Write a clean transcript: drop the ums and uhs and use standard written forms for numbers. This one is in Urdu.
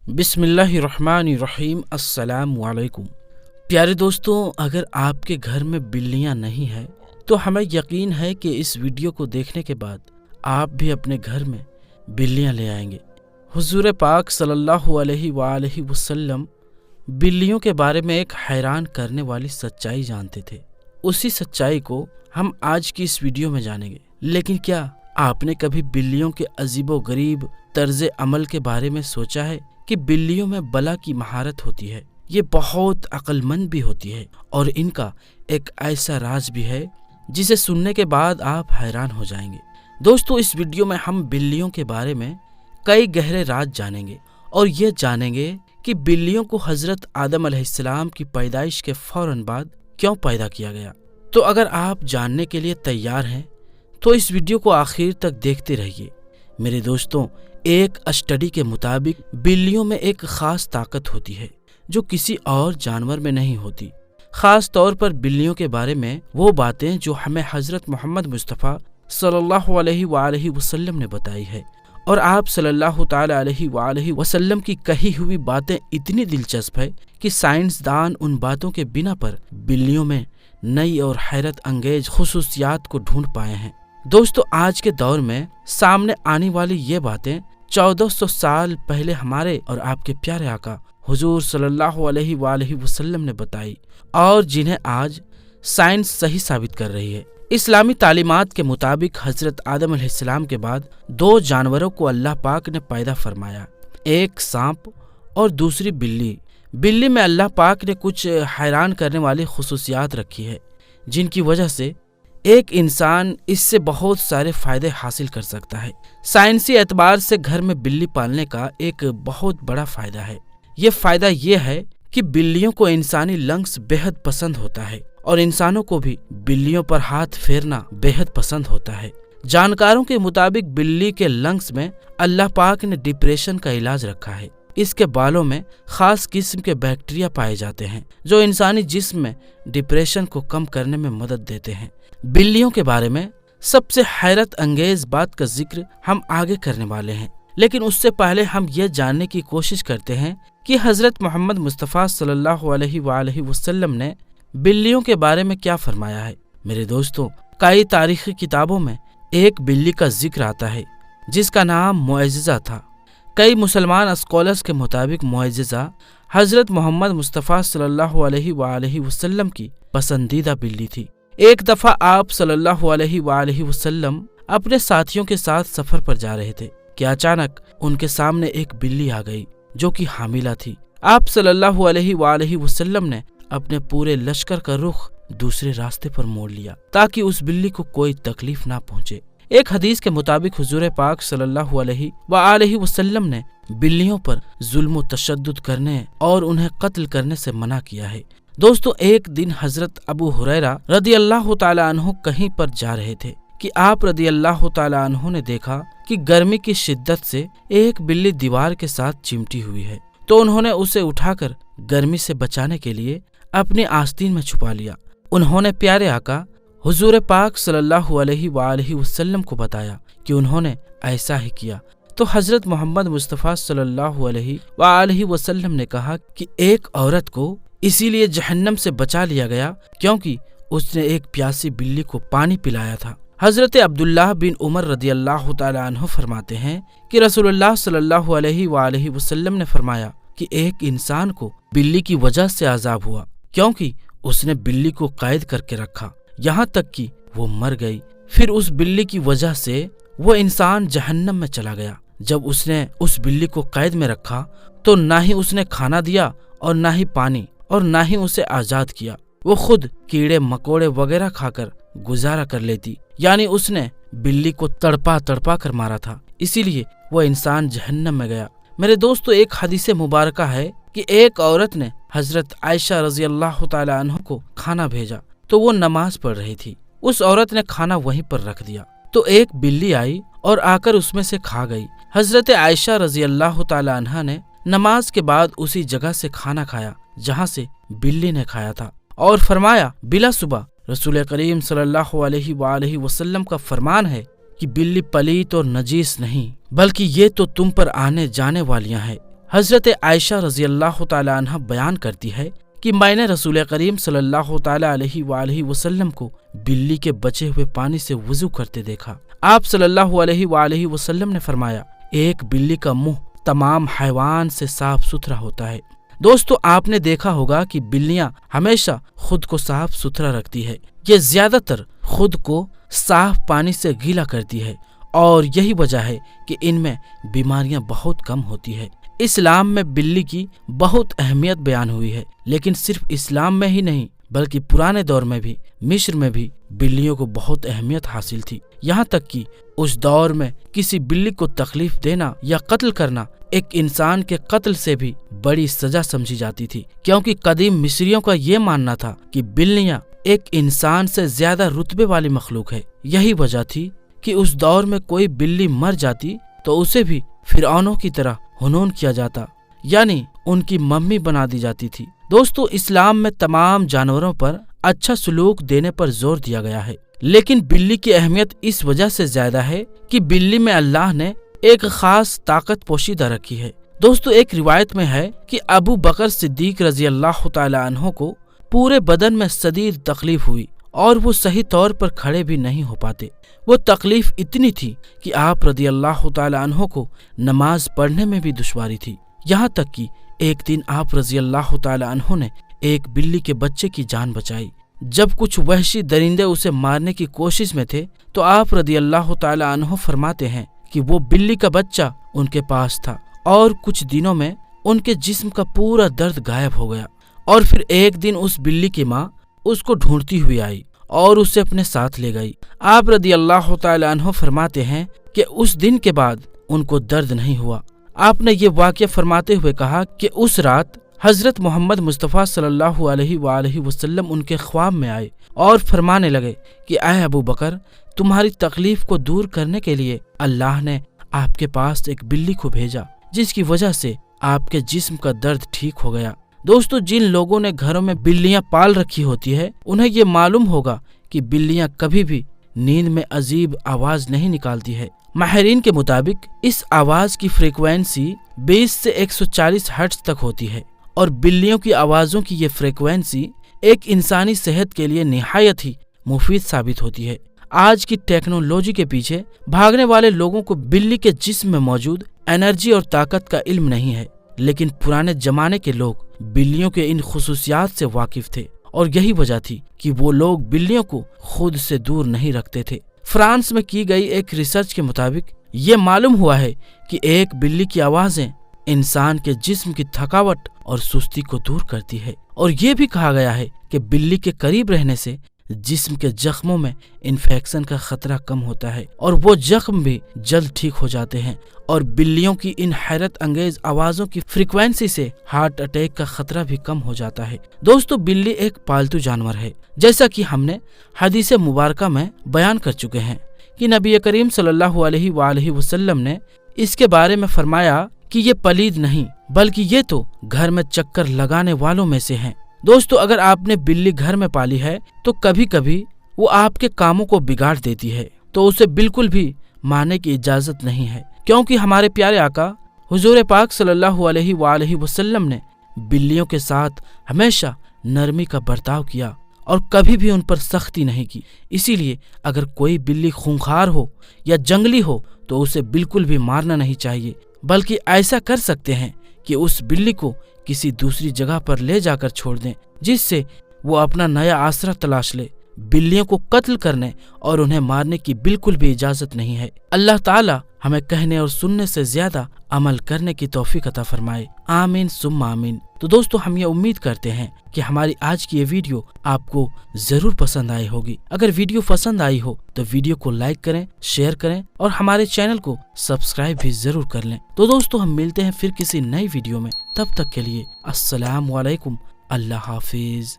بسم اللہ الرحمن الرحیم۔ السلام علیکم پیارے دوستوں، اگر آپ کے گھر میں بلیاں نہیں ہیں تو ہمیں یقین ہے کہ اس ویڈیو کو دیکھنے کے بعد آپ بھی اپنے گھر میں بلیاں لے آئیں گے۔ حضور پاک صلی اللہ علیہ وآلہ وسلم بلیوں کے بارے میں ایک حیران کرنے والی سچائی جانتے تھے۔ اسی سچائی کو ہم آج کی اس ویڈیو میں جانیں گے۔ لیکن کیا آپ نے کبھی بلیوں کے عجیب و غریب طرز عمل کے بارے میں سوچا ہے کہ بلیوں میں بلا کی مہارت ہوتی ہے؟ یہ بہت عقل مند بھی ہوتی ہے اور ان کا ایک ایسا راز بھی ہے جسے سننے کے بعد آپ حیران ہو جائیں گے۔ دوستو، اس ویڈیو میں ہم بلیوں کے بارے میں کئی گہرے راز جانیں گے اور یہ جانیں گے کہ بلیوں کو حضرت آدم علیہ السلام کی پیدائش کے فوراً بعد کیوں پیدا کیا گیا۔ تو اگر آپ جاننے کے لیے تیار ہیں تو اس ویڈیو کو آخر تک دیکھتے رہیے۔ میرے دوستوں، ایک اسٹڈی کے مطابق بلیوں میں ایک خاص طاقت ہوتی ہے جو کسی اور جانور میں نہیں ہوتی۔ خاص طور پر بلیوں کے بارے میں وہ باتیں جو ہمیں حضرت محمد مصطفیٰ صلی اللہ علیہ وآلہ وسلم نے بتائی ہے، اور آپ صلی اللہ تعالی علیہ وآلہ وسلم کی کہی ہوئی باتیں اتنی دلچسپ ہے کہ سائنسدان ان باتوں کے بنا پر بلیوں میں نئی اور حیرت انگیز خصوصیات کو ڈھونڈ پائے ہیں۔ دوستو، آج کے دور میں سامنے آنے والی یہ باتیں 1400 سال پہلے ہمارے اور آپ کے پیارے آقا حضور صلی اللہ علیہ وآلہ وسلم نے بتائی، اور جنہیں آج سائنس صحیح ثابت کر رہی ہے۔ اسلامی تعلیمات کے مطابق حضرت آدم علیہ السلام کے بعد دو جانوروں کو اللہ پاک نے پیدا فرمایا، ایک سانپ اور دوسری بلی۔ بلی میں اللہ پاک نے کچھ حیران کرنے والی خصوصیات رکھی ہے جن کی وجہ سے ایک انسان اس سے بہت سارے فائدے حاصل کر سکتا ہے۔ سائنسی اعتبار سے گھر میں بلی پالنے کا ایک بہت بڑا فائدہ ہے۔ یہ فائدہ یہ ہے کہ بلیوں کو انسانی لنگس بہت پسند ہوتا ہے اور انسانوں کو بھی بلیوں پر ہاتھ پھیرنا بہت پسند ہوتا ہے۔ جانکاروں کے مطابق بلی کے لنگس میں اللہ پاک نے ڈپریشن کا علاج رکھا ہے۔ اس کے بالوں میں خاص قسم کے بیکٹیریا پائے جاتے ہیں جو انسانی جسم میں ڈپریشن کو کم کرنے میں مدد دیتے ہیں۔ بلیوں کے بارے میں سب سے حیرت انگیز بات کا ذکر ہم آگے کرنے والے ہیں، لیکن اس سے پہلے ہم یہ جاننے کی کوشش کرتے ہیں کہ حضرت محمد مصطفیٰ صلی اللہ علیہ وآلہ وسلم نے بلیوں کے بارے میں کیا فرمایا ہے۔ میرے دوستوں، کئی تاریخی کتابوں میں ایک بلی کا ذکر آتا ہے جس کا نام معجزہ تھا۔ کئی مسلمان اسکالرز کے مطابق معجزہ حضرت محمد مصطفیٰ صلی اللہ علیہ وآلہ وسلم کی پسندیدہ بلی تھی۔ ایک دفعہ آپ صلی اللہ علیہ وآلہ وسلم اپنے ساتھیوں کے ساتھ سفر پر جا رہے تھے کہ اچانک ان کے سامنے ایک بلی آ گئی جو کہ حاملہ تھی۔ آپ صلی اللہ علیہ وآلہ وسلم نے اپنے پورے لشکر کا رخ دوسرے راستے پر موڑ لیا تاکہ اس بلی کو کوئی تکلیف نہ پہنچے۔ ایک حدیث کے مطابق حضور پاک صلی اللہ علیہ وآلہ وسلم نے بلیوں پر ظلم و تشدد کرنے اور انہیں قتل کرنے سے منع کیا ہے۔ دوستو، ایک دن حضرت ابو ہریرہ رضی اللہ تعالی عنہ کہیں پر جا رہے تھے کہ آپ رضی اللہ تعالی عنہ نے دیکھا کہ گرمی کی شدت سے ایک بلی دیوار کے ساتھ چمٹی ہوئی ہے، تو انہوں نے اسے اٹھا کر گرمی سے بچانے کے لیے اپنی آستین میں چھپا لیا۔ انہوں نے پیارے آقا حضور پاک صلی اللہ علیہ وآلہ وسلم کو بتایا کہ انہوں نے ایسا ہی کیا، تو حضرت محمد مصطفیٰ صلی اللہ علیہ وآلہ وسلم نے کہا کہ ایک عورت کو اسی لیے جہنم سے بچا لیا گیا کیونکہ اس نے ایک پیاسی بلی کو پانی پلایا تھا۔ حضرت عبداللہ بن عمر رضی اللہ تعالی عنہ فرماتے ہیں کہ رسول اللہ صلی اللہ علیہ وآلہ وسلم نے فرمایا کہ ایک انسان کو بلی کی وجہ سے عذاب ہوا کیونکہ اس نے بلی کو قید کر کے رکھا یہاں تک کہ وہ مر گئی۔ پھر اس بلی کی وجہ سے وہ انسان جہنم میں چلا گیا۔ جب اس نے اس بلی کو قید میں رکھا تو نہ ہی اس نے کھانا دیا اور نہ ہی پانی اور نہ ہی اسے آزاد کیا، وہ خود کیڑے مکوڑے وغیرہ کھا کر گزارا کر لیتی، یعنی اس نے بلی کو تڑپا کر مارا تھا، اسی لیے وہ انسان جہنم میں گیا۔ میرے دوستو، ایک حدیث مبارکہ ہے کہ ایک عورت نے حضرت عائشہ رضی اللہ تعالی عنہ کو کھانا بھیجا تو وہ نماز پڑھ رہی تھی۔ اس عورت نے کھانا وہیں پر رکھ دیا تو ایک بلی آئی اور آ کر اس میں سے کھا گئی۔ حضرت عائشہ رضی اللہ تعالی عنہ نے نماز کے بعد اسی جگہ سے کھانا کھایا جہاں سے بلی نے کھایا تھا، اور فرمایا بلا صبح رسول کریم صلی اللہ علیہ وآلہ وسلم کا فرمان ہے کہ بلی پلیت اور نجیس نہیں، بلکہ یہ تو تم پر آنے جانے والیاں ہیں، حضرت عائشہ رضی اللہ تعالی عنہ بیان کرتی ہے کہ میں نے رسول کریم صلی اللہ تعالی علیہ وآلہ وسلم کو بلی کے بچے ہوئے پانی سے وضو کرتے دیکھا۔ آپ صلی اللہ علیہ وآلہ وسلم نے فرمایا، ایک بلی کا منہ تمام حیوان سے صاف ستھرا ہوتا ہے۔ دوستو، آپ نے دیکھا ہوگا کہ بلیاں ہمیشہ خود کو صاف ستھرا رکھتی ہے۔ یہ زیادہ تر خود کو صاف پانی سے گیلا کرتی ہے اور یہی وجہ ہے کہ ان میں بیماریاں بہت کم ہوتی ہے۔ اسلام میں بلی کی بہت اہمیت بیان ہوئی ہے، لیکن صرف اسلام میں ہی نہیں بلکہ پرانے دور میں بھی مصر میں بھی بلیوں کو بہت اہمیت حاصل تھی، یہاں تک کہ اس دور میں کسی بلی کو تکلیف دینا یا قتل کرنا ایک انسان کے قتل سے بھی بڑی سزا سمجھی جاتی تھی، کیونکہ قدیم مصریوں کا یہ ماننا تھا کہ بلیاں ایک انسان سے زیادہ رتبے والی مخلوق ہے۔ یہی وجہ تھی کہ اس دور میں کوئی بلی مر جاتی تو اسے بھی فرعونوں کی طرح ہنون کیا جاتا، یعنی ان کی ممی بنا دی جاتی تھی۔ دوستو، اسلام میں تمام جانوروں پر اچھا سلوک دینے پر زور دیا گیا ہے، لیکن بلی کی اہمیت اس وجہ سے زیادہ ہے کہ بلی میں اللہ نے ایک خاص طاقت پوشیدہ رکھی ہے۔ دوستو، ایک روایت میں ہے کہ ابو بکر صدیق رضی اللہ تعالی عنہ کو پورے بدن میں شدید تکلیف ہوئی اور وہ صحیح طور پر کھڑے بھی نہیں ہو پاتے۔ وہ تکلیف اتنی تھی کہ آپ رضی اللہ تعالی عنہ کو نماز پڑھنے میں بھی دشواری تھی، یہاں تک کہ ایک دن آپ رضی اللہ تعالی عنہ نے ایک بلی کے بچے کی جان بچائی۔ جب کچھ وحشی درندے اسے مارنے کی کوشش میں تھے تو آپ رضی اللہ تعالی عنہ فرماتے ہیں کہ وہ بلی کا بچہ ان کے پاس تھا اور کچھ دنوں میں ان کے جسم کا پورا درد غائب ہو گیا، اور پھر ایک دن اس بلی کی ماں اس کو ڈھونڈتی ہوئی آئی اور اسے اپنے ساتھ لے گئی۔ آپ رضی اللہ تعالی عنہ فرماتے ہیں کہ اس دن کے بعد ان کو درد نہیں ہوا۔ آپ نے یہ واقعہ فرماتے ہوئے کہا کہ اس رات حضرت محمد مصطفیٰ صلی اللہ علیہ وآلہ وسلم ان کے خواب میں آئے اور فرمانے لگے کہ اے ابو بکر، تمہاری تکلیف کو دور کرنے کے لیے اللہ نے آپ کے پاس ایک بلی کو بھیجا، جس کی وجہ سے آپ کے جسم کا درد ٹھیک ہو گیا۔ دوستو، جن لوگوں نے گھروں میں بلیاں پال رکھی ہوتی ہے انہیں یہ معلوم ہوگا کہ بلیاں کبھی بھی نیند میں عجیب آواز نہیں نکالتی ہے۔ ماہرین کے مطابق اس آواز کی فریکوینسی 20 سے 140 ہرٹز تک ہوتی ہے، اور بلیوں کی آوازوں کی یہ فریکوینسی ایک انسانی صحت کے لیے نہایت ہی مفید ثابت ہوتی ہے۔ آج کی ٹیکنالوجی کے پیچھے بھاگنے والے لوگوں کو بلی کے جسم میں موجود انرجی اور طاقت کا علم نہیں ہے، لیکن پرانے زمانے کے لوگ بلیوں کے ان خصوصیات سے واقف تھے، اور یہی وجہ تھی کہ وہ لوگ بلیوں کو خود سے دور نہیں رکھتے تھے۔ فرانس میں کی گئی ایک ریسرچ کے مطابق یہ معلوم ہوا ہے کہ ایک بلی کی آوازیں انسان کے جسم کی تھکاوٹ اور سستی کو دور کرتی ہے، اور یہ بھی کہا گیا ہے کہ بلی کے قریب رہنے سے جسم کے زخموں میں انفیکشن کا خطرہ کم ہوتا ہے اور وہ زخم بھی جلد ٹھیک ہو جاتے ہیں، اور بلیوں کی ان حیرت انگیز آوازوں کی فریکوینسی سے ہارٹ اٹیک کا خطرہ بھی کم ہو جاتا ہے۔ دوستو، بلی ایک پالتو جانور ہے، جیسا کہ ہم نے حدیث مبارکہ میں بیان کر چکے ہیں کہ نبی کریم صلی اللہ علیہ وآلہ وسلم نے اس کے بارے میں فرمایا کہ یہ پلید نہیں بلکہ یہ تو گھر میں چکر لگانے والوں میں سے ہیں۔ دوستو، اگر آپ نے بلی گھر میں پالی ہے تو کبھی کبھی وہ آپ کے کاموں کو بگاڑ دیتی ہے، تو اسے بالکل بھی مارنے کی اجازت نہیں ہے، کیونکہ ہمارے پیارے آقا حضور پاک صلی اللہ علیہ وآلہ وسلم نے بلیوں کے ساتھ ہمیشہ نرمی کا برتاؤ کیا اور کبھی بھی ان پر سختی نہیں کی۔ اسی لیے اگر کوئی بلی خونخوار ہو یا جنگلی ہو تو اسے بالکل بھی مارنا نہیں چاہیے، بلکہ ایسا کر سکتے ہیں کہ اس بلی کو کسی دوسری جگہ پر لے جا کر چھوڑ دیں، جس سے وہ اپنا نیا آسرا تلاش لے۔ بلیوں کو قتل کرنے اور انہیں مارنے کی بالکل بھی اجازت نہیں ہے۔ اللہ تعالی ہمیں کہنے اور سننے سے زیادہ عمل کرنے کی توفیق عطا فرمائے، آمین ثم آمین۔ تو دوستو، ہم یہ امید کرتے ہیں کہ ہماری آج کی یہ ویڈیو آپ کو ضرور پسند آئی ہوگی۔ اگر ویڈیو پسند آئی ہو تو ویڈیو کو لائک کریں، شیئر کریں اور ہمارے چینل کو سبسکرائب بھی ضرور کر لیں۔ تو دوستو، ہم ملتے ہیں پھر کسی نئی ویڈیو میں، تب تک کے لیے السلام علیکم، اللہ حافظ۔